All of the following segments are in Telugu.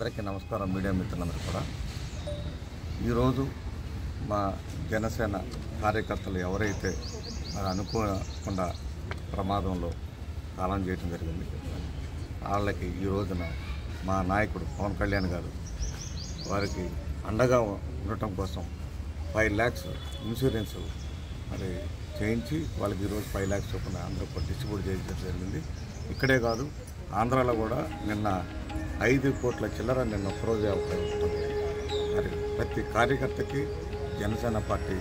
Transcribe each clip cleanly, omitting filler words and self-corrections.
అందరికీ నమస్కారం. మీడియా మిత్రులందరూ కూడా ఈరోజు మా జనసేన కార్యకర్తలు ఎవరైతే మరి అనుకోకుండా ప్రమాదంలో కాలం చేయడం జరిగింది, వాళ్ళకి ఈ రోజున మా నాయకుడు పవన్ కళ్యాణ్ గారు వారికి అండగా ఉండటం కోసం 5 lakhs ఇన్సూరెన్స్ మరి చేయించి వాళ్ళకి ఈరోజు 5 lakhs చొప్పున అందరూ డిస్ట్రిబ్యూట్ చేయడం జరిగింది. ఇక్కడే కాదు, ఆంధ్రాలో కూడా నిన్న 5 కోట్ల చిల్లర నిన్న ఒక్కరోజే అవుతుంది. మరి ప్రతి కార్యకర్తకి జనసేన పార్టీ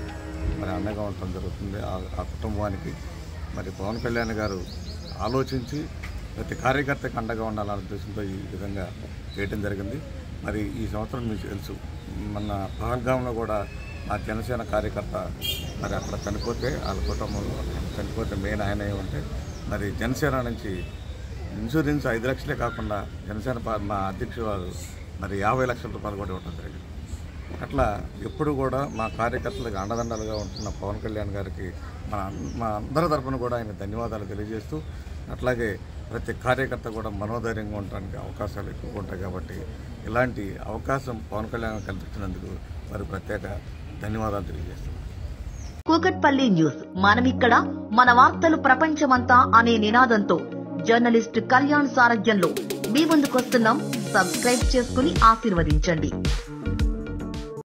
మరి అండగా ఉండటం జరుగుతుంది. ఆ కుటుంబానికి మరి పవన్ కళ్యాణ్ గారు ఆలోచించి ప్రతి కార్యకర్తకి అండగా ఉండాలనే ఉద్దేశంతో ఈ విధంగా చేయడం జరిగింది. మరి ఈ సంవత్సరం మీకు తెలుసు, మన పహల్గాంలో కూడా మా జనసేన కార్యకర్త మరి అక్కడ చనిపోతే వాళ్ళ కుటుంబంలో చనిపోతే మెయిన్ ఆయన ఏమంటే మరి జనసేన నుంచి ఇన్సూరెన్స్ 5 లక్షలే కాకుండా జనసేన మా అధ్యక్షుడు మరి 50 లక్షల రూపాయలు కూడా ఇవ్వడం జరిగింది. అట్లా ఎప్పుడు కూడా మా కార్యకర్తలకు అండదండలుగా ఉంటున్న పవన్ కళ్యాణ్ గారికి మా అందరి తరఫున కూడా ఆయన ధన్యవాదాలు తెలియజేస్తూ, అట్లాగే ప్రతి కార్యకర్త కూడా మనోధైర్యంగా ఉండడానికి అవకాశాలు ఎక్కువగా ఉంటాయి. కాబట్టి ఇలాంటి అవకాశం పవన్ కళ్యాణ్ కల్పించినందుకు మరి ప్రత్యేక ధన్యవాదాలు తెలియజేస్తున్నాను. కూకట్పల్లి న్యూస్, మనమిక్కడ మన వార్తలు ప్రపంచమంతా అనే నినాదంతో జర్నలిస్ట్ కళ్యాణ్ సారథ్యంలో మీ ముందుకొస్తున్నాం. సబ్స్క్రైబ్ చేసుకుని ఆశీర్వదించండి.